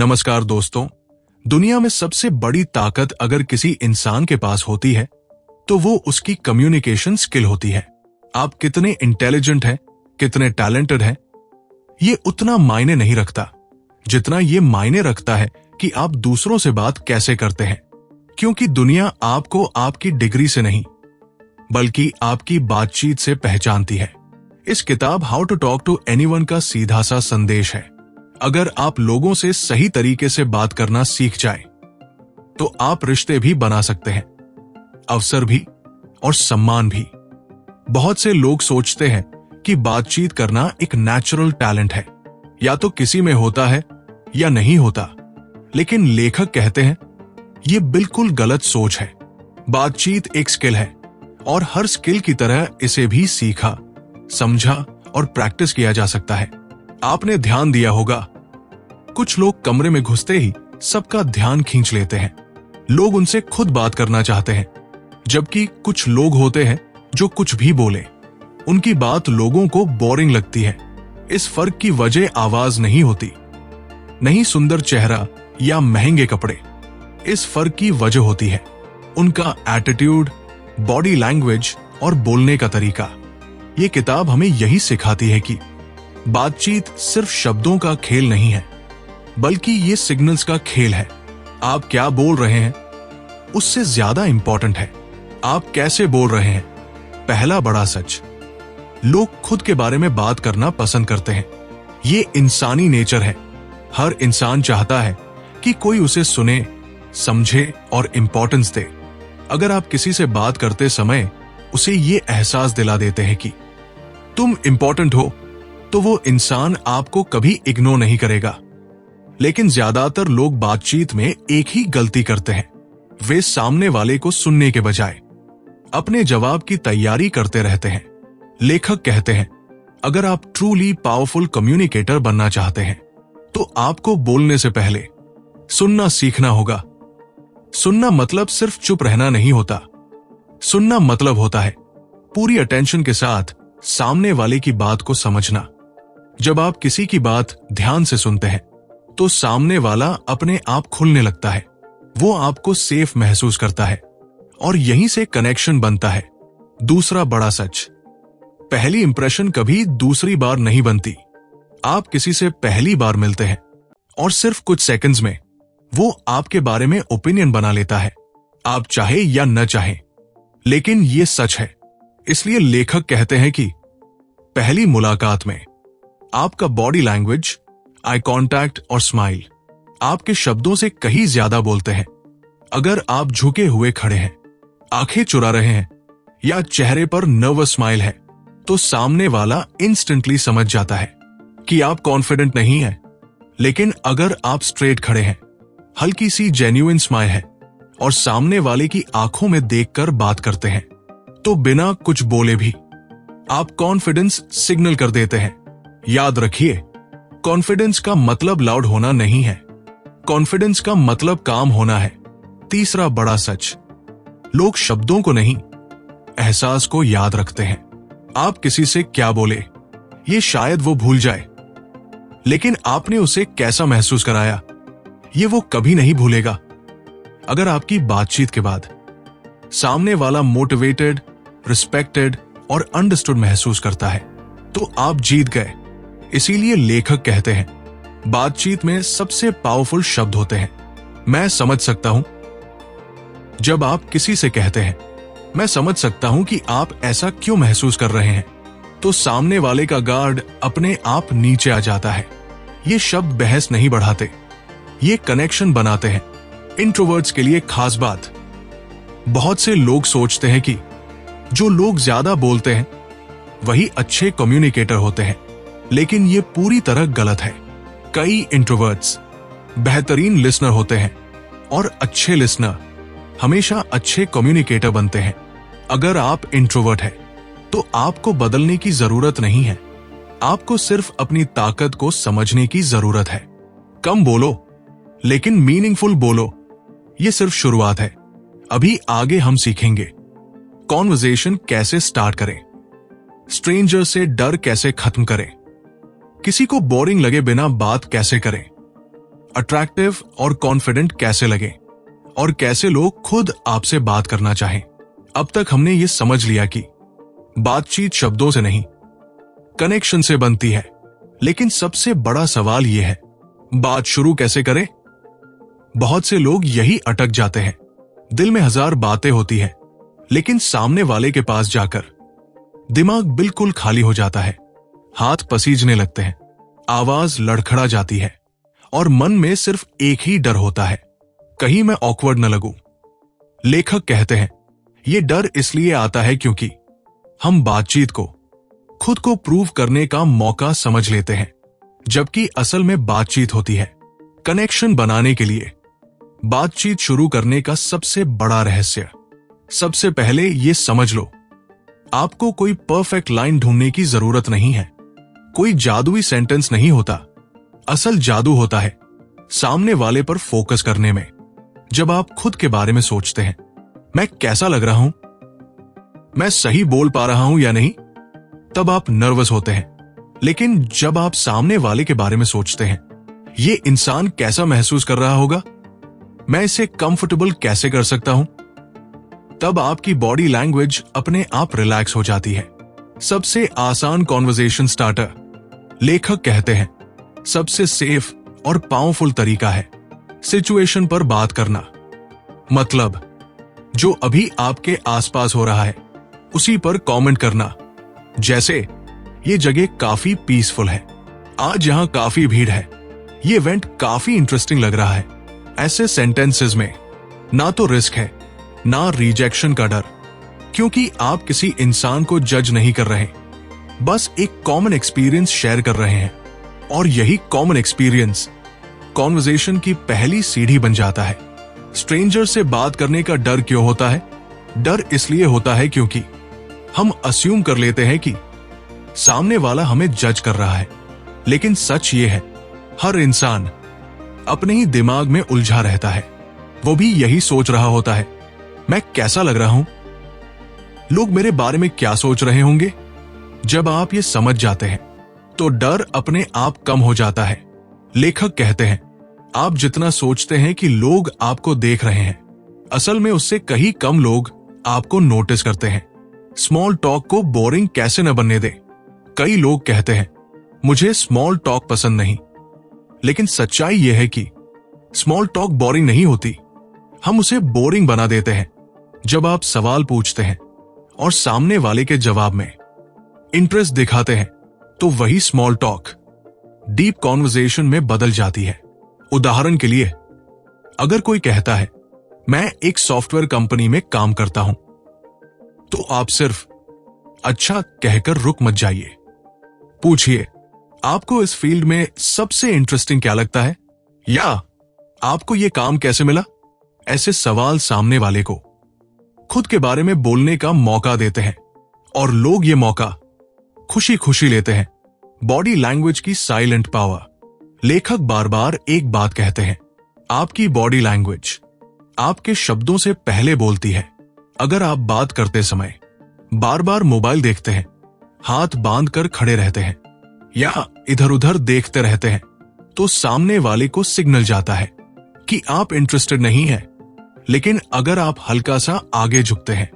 नमस्कार दोस्तों। दुनिया में सबसे बड़ी ताकत अगर किसी इंसान के पास होती है तो वो उसकी कम्युनिकेशन स्किल होती है। आप कितने इंटेलिजेंट हैं, कितने टैलेंटेड हैं, ये उतना मायने नहीं रखता जितना ये मायने रखता है कि आप दूसरों से बात कैसे करते हैं। क्योंकि दुनिया आपको आपकी डिग्री से नहीं बल्कि आपकी बातचीत से पहचानती है। इस किताब how to talk to anyone का सीधा सा संदेश है, अगर आप लोगों से सही तरीके से बात करना सीख जाए तो आप रिश्ते भी बना सकते हैं, अवसर भी और सम्मान भी। बहुत से लोग सोचते हैं कि बातचीत करना एक नेचुरल टैलेंट है, या तो किसी में होता है या नहीं होता। लेकिन लेखक कहते हैं ये बिल्कुल गलत सोच है। बातचीत एक स्किल है और हर स्किल की तरह इसे भी सीखा, समझा और प्रैक्टिस किया जा सकता है। आपने ध्यान दिया होगा, कुछ लोग कमरे में घुसते ही सबका ध्यान खींच लेते हैं। लोग उनसे खुद बात करना चाहते हैं, जबकि कुछ लोग होते हैं जो कुछ भी बोले उनकी बात लोगों को बोरिंग लगती है। इस फर्क की वजह आवाज नहीं होती, नहीं सुंदर चेहरा या महंगे कपड़े। इस फर्क की वजह होती है उनका एटीट्यूड, बॉडी लैंग्वेज और बोलने का तरीका। ये किताब हमें यही सिखाती है कि बातचीत सिर्फ शब्दों का खेल नहीं है, बल्कि ये सिग्नल्स का खेल है। आप क्या बोल रहे हैं उससे ज्यादा इंपॉर्टेंट है आप कैसे बोल रहे हैं। पहला बड़ा सच, लोग खुद के बारे में बात करना पसंद करते हैं। ये इंसानी नेचर है। हर इंसान चाहता है कि कोई उसे सुने, समझे और इंपॉर्टेंस दे। अगर आप किसी से बात करते समय उसे ये एहसास दिला देते हैं कि तुम इंपॉर्टेंट हो, तो वो इंसान आपको कभी इग्नोर नहीं करेगा। लेकिन ज्यादातर लोग बातचीत में एक ही गलती करते हैं, वे सामने वाले को सुनने के बजाय अपने जवाब की तैयारी करते रहते हैं। लेखक कहते हैं अगर आप ट्रूली पावरफुल कम्युनिकेटर बनना चाहते हैं तो आपको बोलने से पहले सुनना सीखना होगा। सुनना मतलब सिर्फ चुप रहना नहीं होता। सुनना मतलब होता है पूरी अटेंशन के साथ सामने वाले की बात को समझना। जब आप किसी की बात ध्यान से सुनते हैं तो सामने वाला अपने आप खुलने लगता है, वो आपको सेफ महसूस करता है और यहीं से कनेक्शन बनता है। दूसरा बड़ा सच, पहली इंप्रेशन कभी दूसरी बार नहीं बनती। आप किसी से पहली बार मिलते हैं और सिर्फ कुछ सेकंड्स में वो आपके बारे में ओपिनियन बना लेता है, आप चाहे या न चाहें। लेकिन ये सच है, इसलिए लेखक कहते हैं कि पहली मुलाकात में आपका बॉडी लैंग्वेज, आई कांटेक्ट और स्माइल आपके शब्दों से कहीं ज्यादा बोलते हैं। अगर आप झुके हुए खड़े हैं, आंखें चुरा रहे हैं या चेहरे पर नर्वस स्माइल है, तो सामने वाला इंस्टेंटली समझ जाता है कि आप कॉन्फिडेंट नहीं हैं। लेकिन अगर आप स्ट्रेट खड़े हैं, हल्की सी जेन्युइन स्माइल है और सामने वाले की आंखों में देखकर बात करते हैं, तो बिना कुछ बोले भी आप कॉन्फिडेंस सिग्नल कर देते हैं। याद रखिए, कॉन्फिडेंस का मतलब लाउड होना नहीं है, कॉन्फिडेंस का मतलब काम होना है। तीसरा बड़ा सच, लोग शब्दों को नहीं, एहसास को याद रखते हैं। आप किसी से क्या बोले ये शायद वो भूल जाए, लेकिन आपने उसे कैसा महसूस कराया ये वो कभी नहीं भूलेगा। अगर आपकी बातचीत के बाद सामने वाला मोटिवेटेड, रिस्पेक्टेड और अंडरस्टूड महसूस करता है तो आप जीत गए। इसीलिए लेखक कहते हैं बातचीत में सबसे पावरफुल शब्द होते हैं मैं समझ सकता हूं। जब आप किसी से कहते हैं मैं समझ सकता हूं कि आप ऐसा क्यों महसूस कर रहे हैं, तो सामने वाले का गार्ड अपने आप नीचे आ जाता है। ये शब्द बहस नहीं बढ़ाते, ये कनेक्शन बनाते हैं। इंट्रोवर्ट्स के लिए खास बात, बहुत से लोग सोचते हैं कि जो लोग ज्यादा बोलते हैं वही अच्छे कम्युनिकेटर होते हैं, लेकिन ये पूरी तरह गलत है। कई इंट्रोवर्ट्स बेहतरीन लिसनर होते हैं और अच्छे लिसनर हमेशा अच्छे कम्युनिकेटर बनते हैं। अगर आप इंट्रोवर्ट हैं तो आपको बदलने की जरूरत नहीं है, आपको सिर्फ अपनी ताकत को समझने की जरूरत है। कम बोलो लेकिन मीनिंगफुल बोलो, ये सिर्फ शुरुआत है। अभी आगे हम सीखेंगे कॉन्वर्सेशन कैसे स्टार्ट करें, स्ट्रेंजर से डर कैसे खत्म करें, किसी को बोरिंग लगे बिना बात कैसे करें, अट्रैक्टिव और कॉन्फिडेंट कैसे लगे और कैसे लोग खुद आपसे बात करना चाहें। अब तक हमने ये समझ लिया कि बातचीत शब्दों से नहीं, कनेक्शन से बनती है। लेकिन सबसे बड़ा सवाल यह है, बात शुरू कैसे करें? बहुत से लोग यही अटक जाते हैं। दिल में हजार बातें होती हैं, लेकिन सामने वाले के पास जाकर दिमाग बिल्कुल खाली हो जाता है। हाथ पसीजने लगते हैं, आवाज लड़खड़ा जाती है और मन में सिर्फ एक ही डर होता है, कहीं मैं ऑकवर्ड न लगूं। लेखक कहते हैं यह डर इसलिए आता है क्योंकि हम बातचीत को खुद को प्रूव करने का मौका समझ लेते हैं, जबकि असल में बातचीत होती है कनेक्शन बनाने के लिए। बातचीत शुरू करने का सबसे बड़ा रहस्य, सबसे पहले यह समझ लो, आपको कोई परफेक्ट लाइन ढूंढने की जरूरत नहीं है। कोई जादुई सेंटेंस नहीं होता। असल जादू होता है सामने वाले पर फोकस करने में। जब आप खुद के बारे में सोचते हैं, मैं कैसा लग रहा हूं, मैं सही बोल पा रहा हूं या नहीं, तब आप नर्वस होते हैं। लेकिन जब आप सामने वाले के बारे में सोचते हैं, ये इंसान कैसा महसूस कर रहा होगा, मैं इसे कंफर्टेबल कैसे कर सकता हूं, तब आपकी बॉडी लैंग्वेज अपने आप रिलैक्स हो जाती है। सबसे आसान कॉन्वर्सेशन स्टार्टर, लेखक कहते हैं, सबसे सेफ और पावरफुल तरीका है सिचुएशन पर बात करना। मतलब जो अभी आपके आसपास हो रहा है उसी पर कमेंट करना। जैसे ये जगह काफी पीसफुल है, आज यहां काफी भीड़ है, ये इवेंट काफी इंटरेस्टिंग लग रहा है। ऐसे सेंटेंसेस में ना तो रिस्क है ना रिजेक्शन का डर, क्योंकि आप किसी इंसान को जज नहीं कर रहे, बस एक कॉमन एक्सपीरियंस शेयर कर रहे हैं। और यही कॉमन एक्सपीरियंस कॉन्वर्सेशन की पहली सीढ़ी बन जाता है। स्ट्रेंजर से बात करने का डर क्यों होता है? डर इसलिए होता है क्योंकि हम अस्यूम कर लेते हैं कि सामने वाला हमें जज कर रहा है। लेकिन सच ये है, हर इंसान अपने ही दिमाग में उलझा रहता है। वो भी यही सोच रहा होता है, मैं कैसा लग रहा हूं, लोग मेरे बारे में क्या सोच रहे होंगे। जब आप ये समझ जाते हैं तो डर अपने आप कम हो जाता है। लेखक कहते हैं, आप जितना सोचते हैं कि लोग आपको देख रहे हैं, असल में उससे कहीं कम लोग आपको नोटिस करते हैं। स्मॉल टॉक को बोरिंग कैसे न बनने दे। कई लोग कहते हैं मुझे स्मॉल टॉक पसंद नहीं, लेकिन सच्चाई यह है कि स्मॉल टॉक बोरिंग नहीं होती, हम उसे बोरिंग बना देते हैं। जब आप सवाल पूछते हैं और सामने वाले के जवाब में इंटरेस्ट दिखाते हैं, तो वही स्मॉल टॉक डीप कॉन्वर्सेशन में बदल जाती है। उदाहरण के लिए, अगर कोई कहता है मैं एक सॉफ्टवेयर कंपनी में काम करता हूं, तो आप सिर्फ अच्छा कहकर रुक मत जाइए। पूछिए, आपको इस फील्ड में सबसे इंटरेस्टिंग क्या लगता है, या आपको यह काम कैसे मिला। ऐसे सवाल सामने वाले को खुद के बारे में बोलने का मौका देते हैं और लोग ये मौका खुशी खुशी लेते हैं। बॉडी लैंग्वेज की साइलेंट पावर। लेखक बार बार एक बात कहते हैं, आपकी बॉडी लैंग्वेज आपके शब्दों से पहले बोलती है। अगर आप बात करते समय बार बार मोबाइल देखते हैं, हाथ बांध कर खड़े रहते हैं या इधर उधर देखते रहते हैं, तो सामने वाले को सिग्नल जाता है कि आप इंटरेस्टेड नहीं हैं। लेकिन अगर आप हल्का सा आगे झुकते हैं,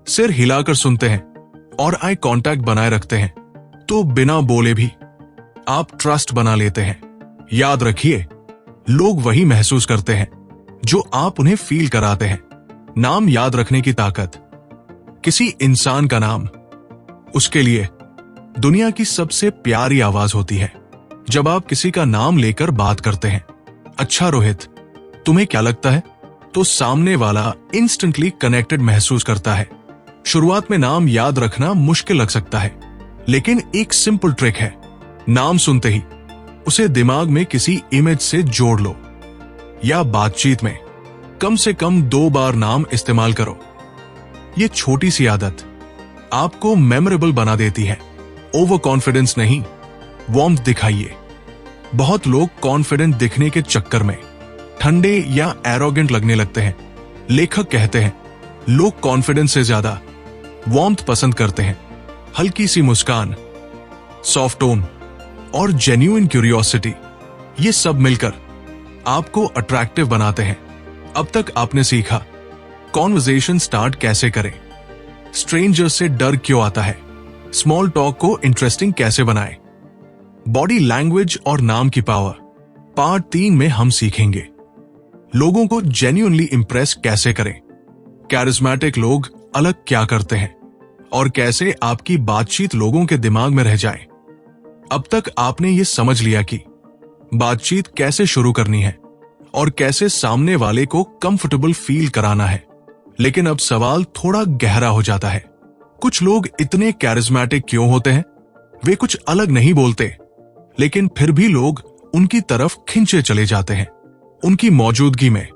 सिर हिलाकर सुनते हैं और आई कांटेक्ट बनाए रखते हैं, तो बिना बोले भी आप ट्रस्ट बना लेते हैं। याद रखिए, लोग वही महसूस करते हैं जो आप उन्हें फील कराते हैं। नाम याद रखने की ताकत। किसी इंसान का नाम उसके लिए दुनिया की सबसे प्यारी आवाज होती है। जब आप किसी का नाम लेकर बात करते हैं, अच्छा रोहित, तुम्हें क्या लगता है, तो सामने वाला इंस्टेंटली कनेक्टेड महसूस करता है। शुरुआत में नाम याद रखना मुश्किल लग सकता है, लेकिन एक सिंपल ट्रिक है, नाम सुनते ही उसे दिमाग में किसी इमेज से जोड़ लो या बातचीत में कम से कम 2 बार नाम इस्तेमाल करो। ये छोटी सी आदत आपको मेमोरेबल बना देती है। ओवर कॉन्फिडेंस नहीं, वार्मथ दिखाइए। बहुत लोग कॉन्फिडेंट दिखने के चक्कर में ठंडे या एरोगेंट लगने लगते हैं। लेखक कहते हैं, लोग कॉन्फिडेंस से ज्यादा वार्मथ पसंद करते हैं। हल्की सी मुस्कान, सॉफ्ट टोन और जेन्युइन क्यूरियोसिटी, ये सब मिलकर आपको अट्रैक्टिव बनाते हैं। अब तक आपने सीखा कॉन्वर्सेशन स्टार्ट कैसे करें, स्ट्रेंजर से डर क्यों आता है, स्मॉल टॉक को इंटरेस्टिंग कैसे बनाएं, बॉडी लैंग्वेज और नाम की पावर। पार्ट 3 में हम सीखेंगे लोगों को जेन्युइनली इंप्रेस कैसे करें, कैरिस्मेटिक लोग अलग क्या करते हैं और कैसे आपकी बातचीत लोगों के दिमाग में रह जाए। अब तक आपने ये समझ लिया कि बातचीत कैसे शुरू करनी है और कैसे सामने वाले को कंफर्टेबल फील कराना है। लेकिन अब सवाल थोड़ा गहरा हो जाता है। कुछ लोग इतने कैरिस्मेटिक क्यों होते हैं? वे कुछ अलग नहीं बोलते, लेकिन फिर भी लोग उनकी तरफ खिंचे चले जाते हैं। उनकी मौजूदगी में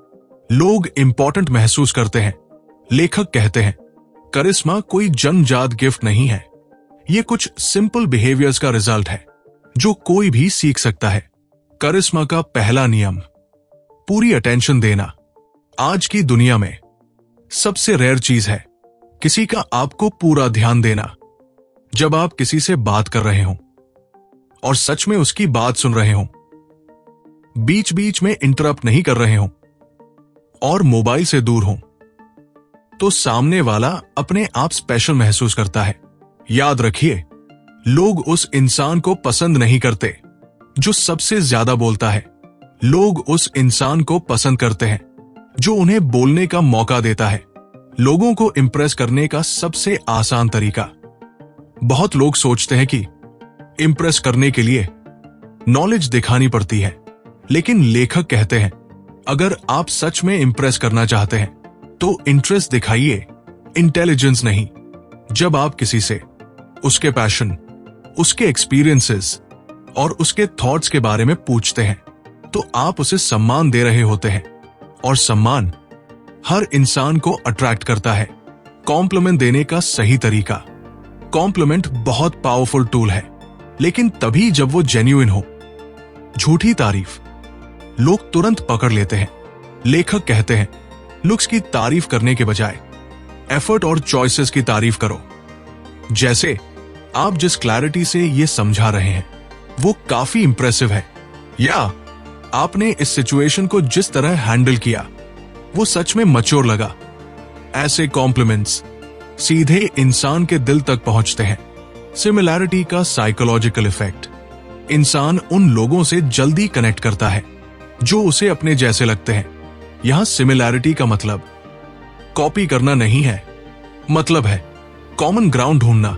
लोग इंपॉर्टेंट महसूस करते हैं। लेखक कहते हैं करिश्मा कोई जन्मजात गिफ्ट नहीं है, ये कुछ सिंपल बिहेवियर्स का रिजल्ट है जो कोई भी सीख सकता है। करिश्मा का पहला नियम, पूरी अटेंशन देना। आज की दुनिया में सबसे रेयर चीज है किसी का आपको पूरा ध्यान देना। जब आप किसी से बात कर रहे हो और सच में उसकी बात सुन रहे हो, बीच बीच में इंटरप्ट नहीं कर रहे हो और मोबाइल से दूर हो, तो सामने वाला अपने आप स्पेशल महसूस करता है। याद रखिए, लोग उस इंसान को पसंद नहीं करते जो सबसे ज्यादा बोलता है। लोग उस इंसान को पसंद करते हैं जो उन्हें बोलने का मौका देता है। लोगों को इंप्रेस करने का सबसे आसान तरीका। बहुत लोग सोचते हैं कि इंप्रेस करने के लिए नॉलेज दिखानी पड़ती है, लेकिन लेखक कहते हैं अगर आप सच में इंप्रेस करना चाहते हैं तो इंटरेस्ट दिखाइए, इंटेलिजेंस नहीं। जब आप किसी से उसके पैशन, उसके एक्सपीरियंसेस और उसके थॉट्स के बारे में पूछते हैं तो आप उसे सम्मान दे रहे होते हैं, और सम्मान हर इंसान को अट्रैक्ट करता है। कॉम्प्लीमेंट देने का सही तरीका। कॉम्प्लीमेंट बहुत पावरफुल टूल है, लेकिन तभी जब वो जेन्युइन हो। झूठी तारीफ लोग तुरंत पकड़ लेते हैं। लेखक कहते हैं लुक्स की तारीफ करने के बजाय एफर्ट और चॉइसेस की तारीफ करो। जैसे आप जिस क्लैरिटी से ये समझा रहे हैं वो काफी इंप्रेसिव है, या आपने इस सिचुएशन को जिस तरह हैंडल किया वो सच में मैच्योर लगा। ऐसे कॉम्प्लीमेंट्स सीधे इंसान के दिल तक पहुंचते हैं। सिमिलैरिटी का साइकोलॉजिकल इफेक्ट। इंसान उन लोगों से जल्दी कनेक्ट करता है जो उसे अपने जैसे लगते हैं। यहां सिमिलैरिटी का मतलब कॉपी करना नहीं है, मतलब है कॉमन ग्राउंड ढूंढना।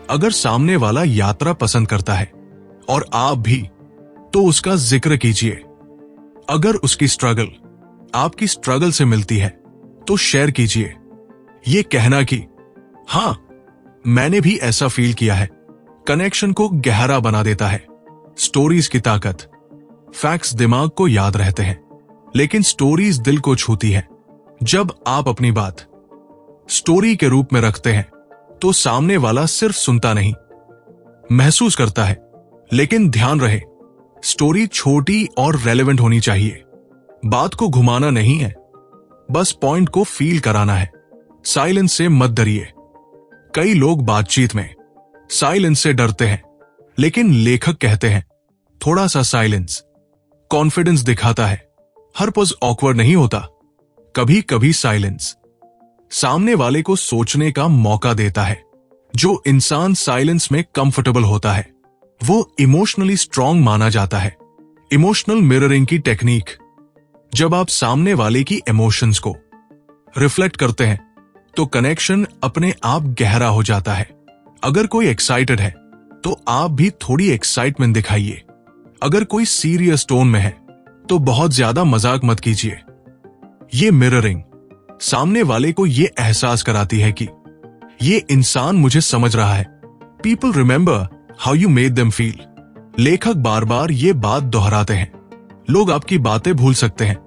अगर सामने वाला यात्रा पसंद करता है और आप भी, तो उसका जिक्र कीजिए। अगर उसकी स्ट्रगल आपकी स्ट्रगल से मिलती है तो शेयर कीजिए। यह कहना कि हां, मैंने भी ऐसा फील किया है, कनेक्शन को गहरा बना देता है। स्टोरीज की ताकत। फैक्ट्स दिमाग को याद रहते हैं, लेकिन स्टोरीज दिल को छूती है। जब आप अपनी बात स्टोरी के रूप में रखते हैं तो सामने वाला सिर्फ सुनता नहीं, महसूस करता है। लेकिन ध्यान रहे, स्टोरी छोटी और रेलेवेंट होनी चाहिए। बात को घुमाना नहीं है, बस पॉइंट को फील कराना है। साइलेंस से मत डरिए। कई लोग बातचीत में साइलेंस से डरते हैं, लेकिन लेखक कहते हैं थोड़ा सा साइलेंस कॉन्फिडेंस दिखाता है। हर पॉज ऑकवर्ड नहीं होता। कभी कभी साइलेंस सामने वाले को सोचने का मौका देता है। जो इंसान साइलेंस में कंफर्टेबल होता है वो इमोशनली स्ट्रांग माना जाता है। इमोशनल मिररिंग की टेक्निक। जब आप सामने वाले की इमोशंस को रिफ्लेक्ट करते हैं तो कनेक्शन अपने आप गहरा हो जाता है। अगर कोई एक्साइटेड है तो आप भी थोड़ी एक्साइटमेंट दिखाइए। अगर कोई सीरियस टोन में है तो बहुत ज्यादा मजाक मत कीजिए। ये मिररिंग सामने वाले को ये एहसास कराती है कि ये इंसान मुझे समझ रहा है। People remember how you made them feel. लेखक बार बार ये बात दोहराते हैं। लोग आपकी बातें भूल सकते हैं,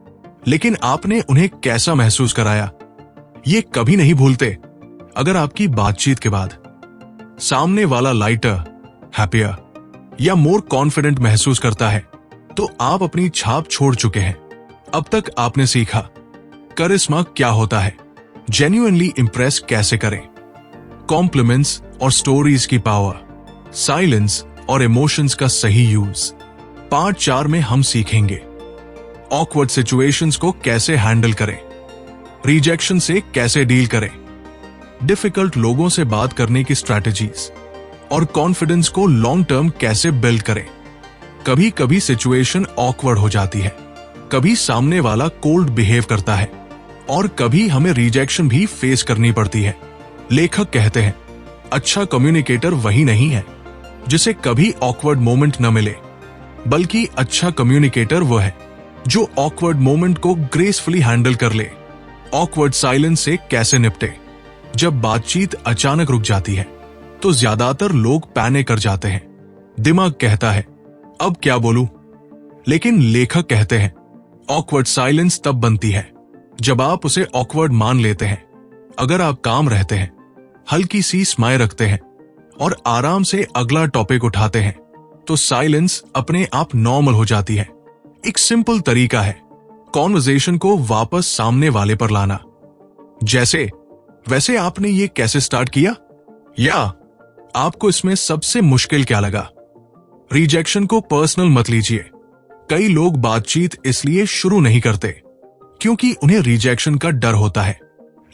लेकिन आपने उन्हें कैसा महसूस कराया ये कभी नहीं भूलते। अगर आपकी बातचीत के बाद सामने वाला लाइटर, हैप्पियर या मोर कॉन्फिडेंट महसूस करता है तो आप अपनी छाप छोड़ चुके हैं। अब तक आपने सीखा करिश्मा क्या होता है, जेन्युइनली इंप्रेस कैसे करें, कॉम्प्लीमेंट्स और स्टोरीज की पावर, साइलेंस और इमोशंस का सही यूज। पार्ट 4 में हम सीखेंगे ऑकवर्ड सिचुएशंस को कैसे हैंडल करें, रिजेक्शन से कैसे डील करें, डिफिकल्ट लोगों से बात करने की स्ट्रैटेजीज और कॉन्फिडेंस को लॉन्ग टर्म कैसे बिल्ड करें। कभी कभी सिचुएशन ऑकवर्ड हो जाती है, कभी सामने वाला कोल्ड बिहेव करता है और कभी हमें रिजेक्शन भी फेस करनी पड़ती है। लेखक कहते हैं, अच्छा कम्युनिकेटर वही नहीं है जिसे कभी ऑकवर्ड मोमेंट न मिले, बल्कि अच्छा कम्युनिकेटर वो है जो ऑकवर्ड मोमेंट को ग्रेसफुली हैंडल कर ले। ऑकवर्ड साइलेंस से कैसे निपटे। जब बातचीत अचानक रुक जाती है तो ज्यादातर लोग पैनिक कर जाते हैं। दिमाग कहता है अब क्या बोलूं, लेकिन लेखक कहते हैं ऑकवर्ड साइलेंस तब बनती है जब आप उसे ऑकवर्ड मान लेते हैं। अगर आप काम रहते हैं, हल्की सी स्माइल रखते हैं और आराम से अगला टॉपिक उठाते हैं तो साइलेंस अपने आप नॉर्मल हो जाती है। एक सिंपल तरीका है कॉन्वर्सेशन को वापस सामने वाले पर लाना। जैसे, वैसे आपने ये कैसे स्टार्ट किया, या आपको इसमें सबसे मुश्किल क्या लगा। रिजेक्शन को पर्सनल मत लीजिए। कई लोग बातचीत इसलिए शुरू नहीं करते क्योंकि उन्हें रिजेक्शन का डर होता है,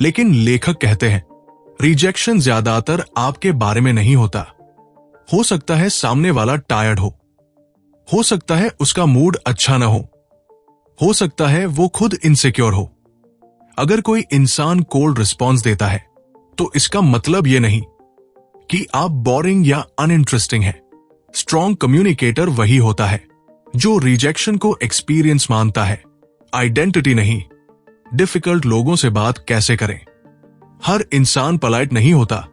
लेकिन लेखक कहते हैं रिजेक्शन ज्यादातर आपके बारे में नहीं होता। हो सकता है सामने वाला टायर्ड हो सकता है उसका मूड अच्छा ना हो सकता है वो खुद इनसिक्योर हो। अगर कोई इंसान कोल्ड रिस्पॉन्स देता है तो इसका मतलब ये नहीं कि आप बोरिंग या अनइंटरेस्टिंग हैं। स्ट्रॉन्ग कम्युनिकेटर वही होता है जो रिजेक्शन को एक्सपीरियंस मानता है, आइडेंटिटी नहीं। डिफिकल्ट लोगों से बात कैसे करें। हर इंसान पोलाइट नहीं होता।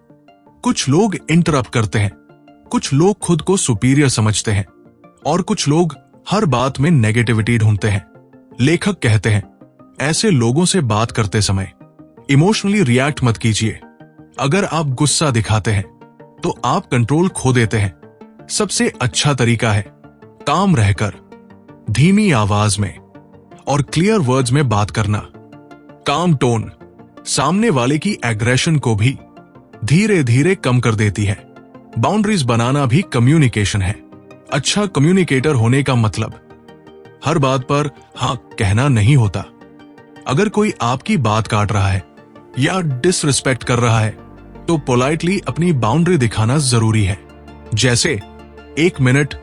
कुछ लोग इंटरप्ट करते हैं, कुछ लोग खुद को सुपीरियर समझते हैं और कुछ लोग हर बात में नेगेटिविटी ढूंढते हैं। लेखक कहते हैं ऐसे लोगों से बात करते समय इमोशनली रिएक्ट मत कीजिए। अगर आप गुस्सा दिखाते हैं तो आप कंट्रोल खो देते हैं। सबसे अच्छा तरीका है काम रहकर, धीमी आवाज में और क्लियर वर्ड्स में बात करना। काम टोन सामने वाले की एग्रेशन को भी धीरे धीरे कम कर देती है। बाउंड्रीज बनाना भी कम्युनिकेशन है। अच्छा कम्युनिकेटर होने का मतलब हर बात पर हाँ कहना नहीं होता। अगर कोई आपकी बात काट रहा है या डिसरिस्पेक्ट कर रहा है तो पोलाइटली अपनी बाउंड्री दिखाना जरूरी है। जैसे 1 मिनट,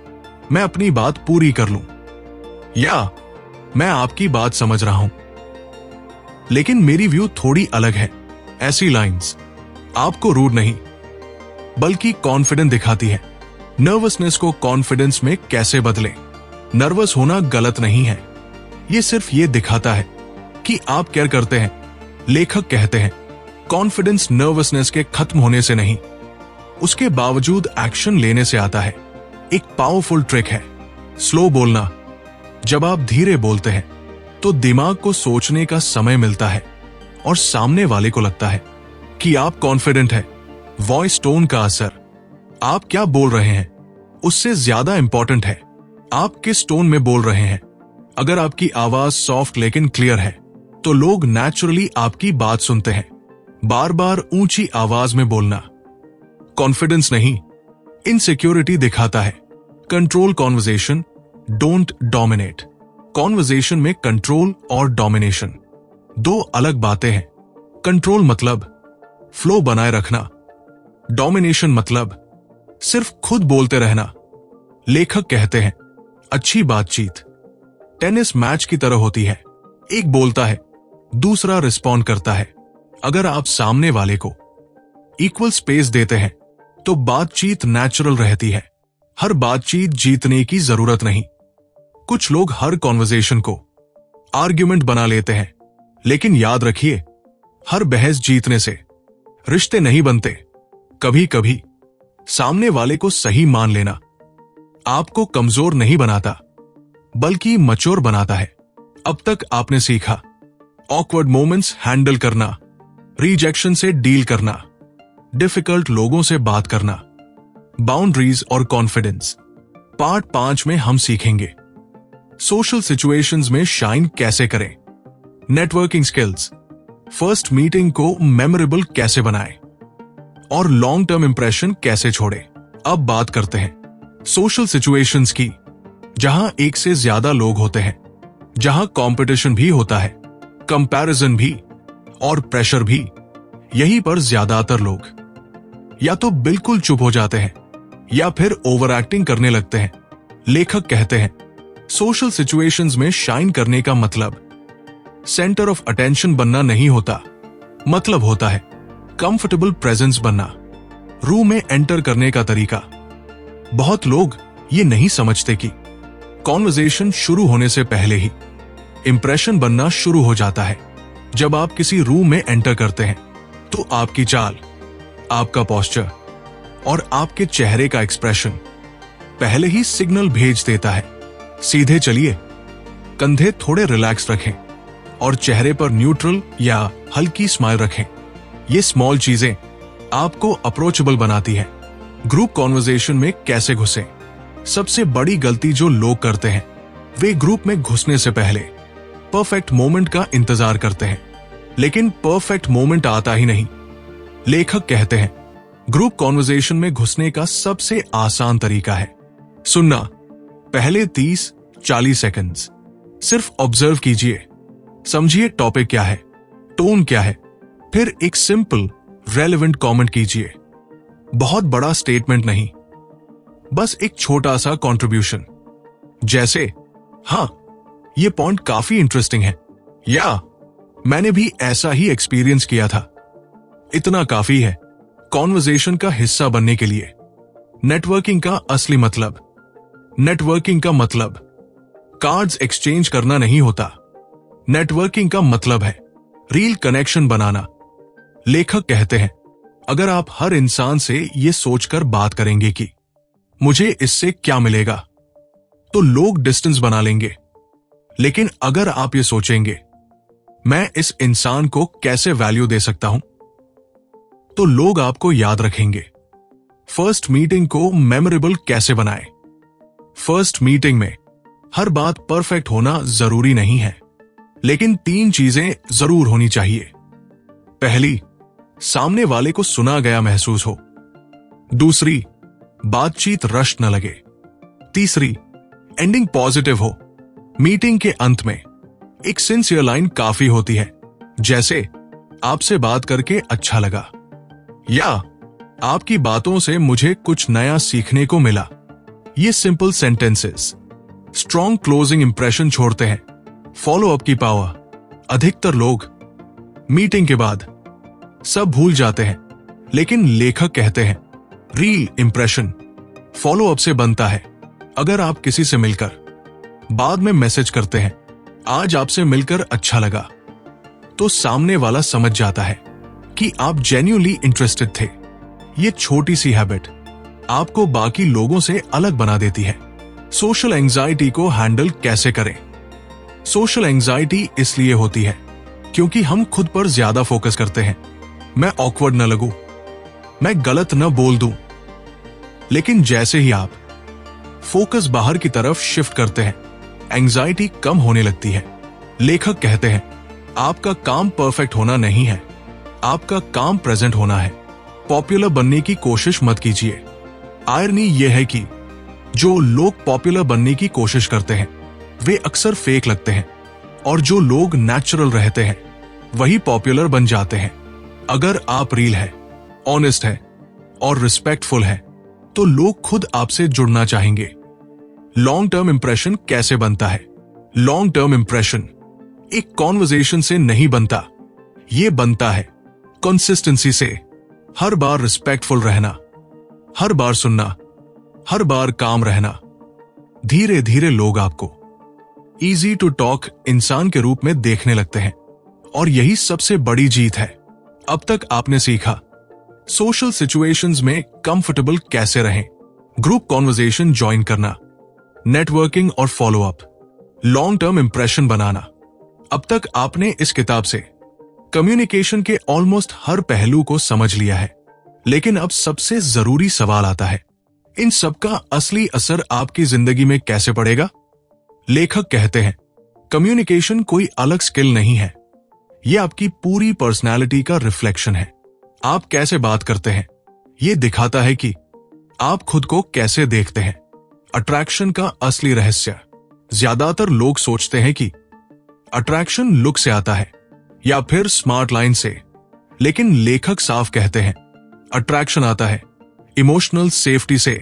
मैं अपनी बात पूरी कर लूं, या मैं आपकी बात समझ रहा हूं लेकिन मेरी व्यू थोड़ी अलग है। ऐसी लाइंस आपको रूड नहीं बल्कि कॉन्फिडेंट दिखाती है। नर्वसनेस को कॉन्फिडेंस में कैसे बदलें। नर्वस होना गलत नहीं है, ये सिर्फ ये दिखाता है कि आप केयर करते हैं। लेखक कहते हैं कॉन्फिडेंस नर्वसनेस के खत्म होने से नहीं, उसके बावजूद एक्शन लेने से आता है। एक पावरफुल ट्रिक है स्लो बोलना। जब आप धीरे बोलते हैं तो दिमाग को सोचने का समय मिलता है और सामने वाले को लगता है कि आप कॉन्फिडेंट हैं। वॉइस टोन का असर, आप क्या बोल रहे हैं उससे ज्यादा इंपॉर्टेंट है आप किस टोन में बोल रहे हैं। अगर आपकी आवाज सॉफ्ट लेकिन क्लियर है तो लोग नेचुरली आपकी बात सुनते हैं। बार बार ऊंची आवाज में बोलना कॉन्फिडेंस नहीं, इनसिक्योरिटी दिखाता है। Control conversation, don't dominate. Conversation में कंट्रोल और डोमिनेशन दो अलग बातें हैं। कंट्रोल मतलब फ्लो बनाए रखना, डोमिनेशन मतलब सिर्फ खुद बोलते रहना। लेखक कहते हैं अच्छी बातचीत टेनिस मैच की तरह होती है। एक बोलता है, दूसरा रिस्पॉन्ड करता है। अगर आप सामने वाले को इक्वल स्पेस देते हैं तो बातचीत नेचुरल रहती है। हर बातचीत जीतने की जरूरत नहीं। कुछ लोग हर कॉन्वर्सेशन को आर्ग्यूमेंट बना लेते हैं, लेकिन याद रखिए हर बहस जीतने से रिश्ते नहीं बनते। कभी कभी सामने वाले को सही मान लेना आपको कमजोर नहीं बनाता बल्कि मैच्योर बनाता है। अब तक आपने सीखा ऑकवर्ड मोमेंट्स हैंडल करना, रिजेक्शन से डील करना, डिफिकल्ट लोगों से बात करना, बाउंड्रीज और कॉन्फिडेंस। पार्ट 5 में हम सीखेंगे सोशल सिचुएशंस में शाइन कैसे करें, नेटवर्किंग स्किल्स, फर्स्ट मीटिंग को मेमोरेबल कैसे बनाएं और लॉन्ग टर्म इंप्रेशन कैसे छोड़ें। अब बात करते हैं सोशल सिचुएशंस की, जहां एक से ज्यादा लोग होते हैं। जहां कंपटीशन भी होता है, कंपैरिजन भी और प्रेशर भी। यहीं पर ज्यादातर लोग या तो बिल्कुल चुप हो जाते हैं या फिर ओवर एक्टिंग करने लगते हैं। लेखक कहते हैं, सोशल सिचुएशंस में शाइन करने का मतलब सेंटर ऑफ अटेंशन बनना नहीं होता, मतलब होता है कंफर्टेबल प्रेजेंस बनना, रूम में एंटर करने का तरीका। बहुत लोग ये नहीं समझते कि कॉन्वर्सेशन शुरू होने से पहले ही इंप्रेशन बनना शुरू हो जाता है। जब आप किसी रूम में एंटर करते हैं तो आपकी चाल, आपका पोस्चर और आपके चेहरे का एक्सप्रेशन पहले ही सिग्नल भेज देता है। सीधे चलिए, कंधे थोड़े रिलैक्स रखें और चेहरे पर न्यूट्रल या हल्की स्माइल रखें। ये स्मॉल चीजें आपको अप्रोचेबल बनाती है। ग्रुप कॉन्वर्सेशन में कैसे घुसें? सबसे बड़ी गलती जो लोग करते हैं, वे ग्रुप में घुसने से पहले परफेक्ट मोमेंट का इंतजार करते हैं, लेकिन परफेक्ट मोमेंट आता ही नहीं। लेखक कहते हैं, ग्रुप कॉन्वर्सेशन में घुसने का सबसे आसान तरीका है सुनना। पहले 30-40 सेकंड्स सिर्फ ऑब्जर्व कीजिए, समझिए टॉपिक क्या है, टोन क्या है, फिर एक सिंपल रेलेवेंट कमेंट कीजिए। बहुत बड़ा स्टेटमेंट नहीं, बस एक छोटा सा कंट्रीब्यूशन, जैसे हाँ ये पॉइंट काफी इंटरेस्टिंग है, या मैंने भी ऐसा ही एक्सपीरियंस किया था। इतना काफी है कॉन्वर्सेशन का हिस्सा बनने के लिए। नेटवर्किंग का असली मतलब, नेटवर्किंग का मतलब कार्ड्स एक्सचेंज करना नहीं होता। नेटवर्किंग का मतलब है रियल कनेक्शन बनाना। लेखक कहते हैं, अगर आप हर इंसान से ये सोचकर बात करेंगे कि मुझे इससे क्या मिलेगा, तो लोग डिस्टेंस बना लेंगे। लेकिन अगर आप ये सोचेंगे, मैं इस इंसान को कैसे वैल्यू दे सकता हूं, तो लोग आपको याद रखेंगे। फर्स्ट मीटिंग को मेमोरेबल कैसे बनाएं? फर्स्ट मीटिंग में हर बात परफेक्ट होना जरूरी नहीं है, लेकिन 3 चीजें जरूर होनी चाहिए। पहली, सामने वाले को सुना गया महसूस हो। दूसरी, बातचीत रश न लगे। तीसरी, एंडिंग पॉजिटिव हो। मीटिंग के अंत में एक सिंसियर लाइन काफी होती है, जैसे आपसे बात करके अच्छा लगा, या आपकी बातों से मुझे कुछ नया सीखने को मिला। ये simple sentences strong closing impression छोड़ते हैं। फॉलो अप की पावर, अधिकतर लोग मीटिंग के बाद सब भूल जाते हैं, लेकिन लेखक कहते हैं रियल इंप्रेशन फॉलो अप से बनता है। अगर आप किसी से मिलकर बाद में मैसेज करते हैं, आज आपसे मिलकर अच्छा लगा, तो सामने वाला समझ जाता है कि आप जेन्युइनली इंटरेस्टेड थे। ये छोटी सी हैबिट आपको बाकी लोगों से अलग बना देती है। सोशल एंजाइटी को हैंडल कैसे करें? सोशल एंजाइटी इसलिए होती है क्योंकि हम खुद पर ज्यादा फोकस करते हैं। मैं ऑकवर्ड न लगूं, मैं गलत न बोल दूं। लेकिन जैसे ही आप फोकस बाहर की तरफ शिफ्ट करते हैं, एंजाइटी कम होने लगती है। लेखक कहते हैं, आपका काम परफेक्ट होना नहीं है, आपका काम प्रेजेंट होना है। पॉपुलर बनने की कोशिश मत कीजिए। आयरनी यह है कि जो लोग पॉपुलर बनने की कोशिश करते हैं, वे अक्सर फेक लगते हैं, और जो लोग नेचुरल रहते हैं, वही पॉपुलर बन जाते हैं। अगर आप रियल है, ऑनेस्ट है और रिस्पेक्टफुल है, तो लोग खुद आपसे जुड़ना चाहेंगे। लॉन्ग टर्म इंप्रेशन कैसे बनता है? लॉन्ग टर्म इंप्रेशन एक कॉन्वर्सेशन से नहीं बनता, ये बनता है कंसिस्टेंसी से। हर बार रिस्पेक्टफुल रहना, हर बार सुनना, हर बार काम रहना। धीरे धीरे लोग आपको इजी टू टॉक इंसान के रूप में देखने लगते हैं, और यही सबसे बड़ी जीत है। अब तक आपने सीखा सोशल सिचुएशंस में कंफर्टेबल कैसे रहें, ग्रुप कॉन्वर्सेशन ज्वाइन करना, नेटवर्किंग और follow up, long term impression बनाना। अब तक आपने इस किताब से कम्युनिकेशन के ऑलमोस्ट हर पहलू को समझ लिया है, लेकिन अब सबसे जरूरी सवाल आता है, इन सब का असली असर आपकी जिंदगी में कैसे पड़ेगा? लेखक कहते हैं, कम्युनिकेशन कोई अलग स्किल नहीं है, यह आपकी पूरी पर्सनालिटी का रिफ्लेक्शन है। आप कैसे बात करते हैं, यह दिखाता है कि आप खुद को कैसे देखते हैं। अट्रैक्शन का असली रहस्य, ज्यादातर लोग सोचते हैं कि अट्रैक्शन लुक से आता है या फिर स्मार्ट लाइन से, लेकिन लेखक साफ कहते हैं अट्रैक्शन आता है इमोशनल सेफ्टी से।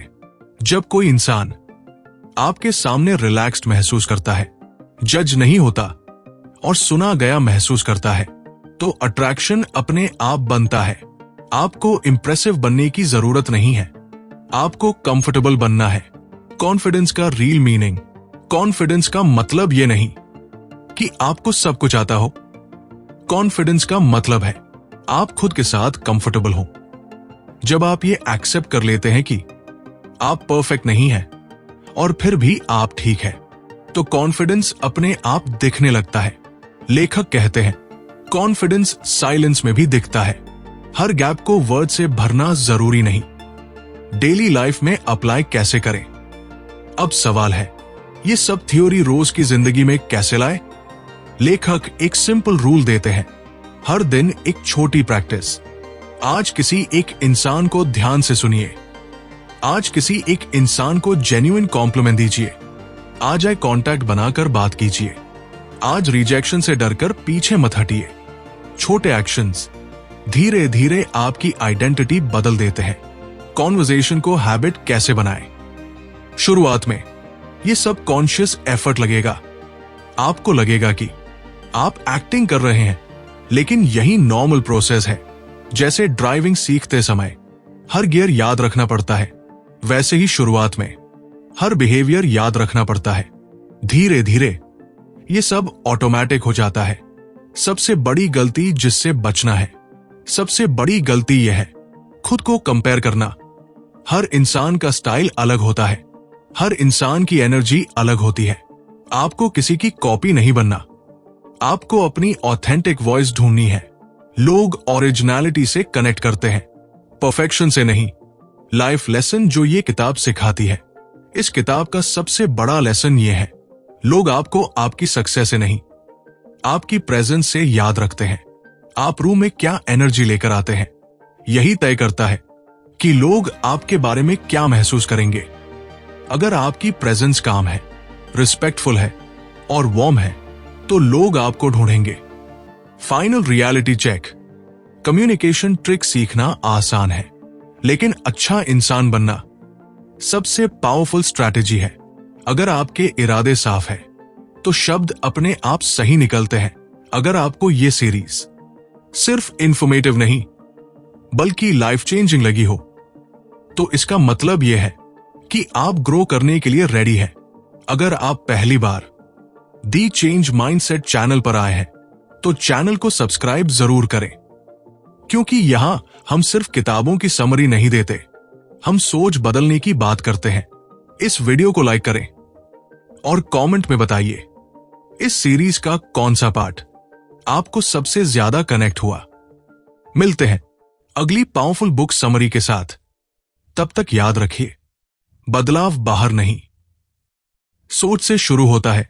जब कोई इंसान आपके सामने रिलैक्स्ड महसूस करता है, जज नहीं होता और सुना गया महसूस करता है, तो अट्रैक्शन अपने आप बनता है। आपको इंप्रेसिव बनने की जरूरत नहीं है, आपको कंफर्टेबल बनना है। कॉन्फिडेंस का रियल मीनिंग, कॉन्फिडेंस का मतलब यह नहीं कि आपको सब कुछ आता हो। कॉन्फिडेंस का मतलब है आप खुद के साथ कंफर्टेबल हो। जब आप ये एक्सेप्ट कर लेते हैं कि आप परफेक्ट नहीं हैं और फिर भी आप ठीक है, तो कॉन्फिडेंस अपने आप दिखने लगता है। लेखक कहते हैं कॉन्फिडेंस साइलेंस में भी दिखता है। हर गैप को वर्ड से भरना जरूरी नहीं। डेली लाइफ में अप्लाई कैसे करें? अब सवाल है, ये सब थ्योरी रोज की जिंदगी में कैसे लाए? लेखक एक सिंपल रूल देते हैं, हर दिन एक छोटी प्रैक्टिस। आज किसी एक इंसान को ध्यान से सुनिए, आज किसी एक इंसान को जेन्युइन कॉम्प्लीमेंट दीजिए, आज आई कांटेक्ट बनाकर बात कीजिए, आज रिजेक्शन से डरकर पीछे मत हटिए। छोटे एक्शंस धीरे धीरे आपकी आइडेंटिटी बदल देते हैं। कॉन्वर्सेशन को हैबिट कैसे बनाएं? शुरुआत में ये सब कॉन्शियस एफर्ट लगेगा। आपको लगेगा कि आप एक्टिंग कर रहे हैं, लेकिन यही नॉर्मल प्रोसेस है। जैसे ड्राइविंग सीखते समय हर गियर याद रखना पड़ता है, वैसे ही शुरुआत में हर बिहेवियर याद रखना पड़ता है। धीरे धीरे ये सब ऑटोमेटिक हो जाता है। सबसे बड़ी गलती जिससे बचना है, सबसे बड़ी गलती यह है खुद को कंपेयर करना। हर इंसान का स्टाइल अलग होता है, हर इंसान की एनर्जी अलग होती है। आपको किसी की कॉपी नहीं बनना, आपको अपनी ऑथेंटिक वॉइस ढूंढनी है। लोग ओरिजिनलिटी से कनेक्ट करते हैं, परफेक्शन से नहीं। लाइफ लेसन जो ये किताब सिखाती है, इस किताब का सबसे बड़ा लेसन ये है, लोग आपको आपकी सक्सेस से नहीं, आपकी प्रेजेंस से याद रखते हैं। आप रूम में क्या एनर्जी लेकर आते हैं, यही तय करता है कि लोग आपके बारे में क्या महसूस करेंगे। अगर आपकी प्रेजेंस काम है, रिस्पेक्टफुल है और वार्म है, तो लोग आपको ढूंढेंगे। Final reality check, communication trick सीखना आसान है, लेकिन अच्छा इंसान बनना सबसे पावरफुल स्ट्रैटेजी है। अगर आपके इरादे साफ है, तो शब्द अपने आप सही निकलते हैं। अगर आपको ये सीरीज सिर्फ इंफॉर्मेटिव नहीं बल्कि लाइफ चेंजिंग लगी हो, तो इसका मतलब यह है कि आप ग्रो करने के लिए रेडी हैं। अगर आप पहली बार दी चेंज माइंडसेट चैनल पर आए हैं, तो चैनल को सब्सक्राइब जरूर करें, क्योंकि यहां हम सिर्फ किताबों की समरी नहीं देते, हम सोच बदलने की बात करते हैं। इस वीडियो को लाइक करें और कमेंट में बताइए इस सीरीज का कौन सा पार्ट आपको सबसे ज्यादा कनेक्ट हुआ। मिलते हैं अगली पावरफुल बुक समरी के साथ। तब तक याद रखिए, बदलाव बाहर नहीं, सोच से शुरू होता है।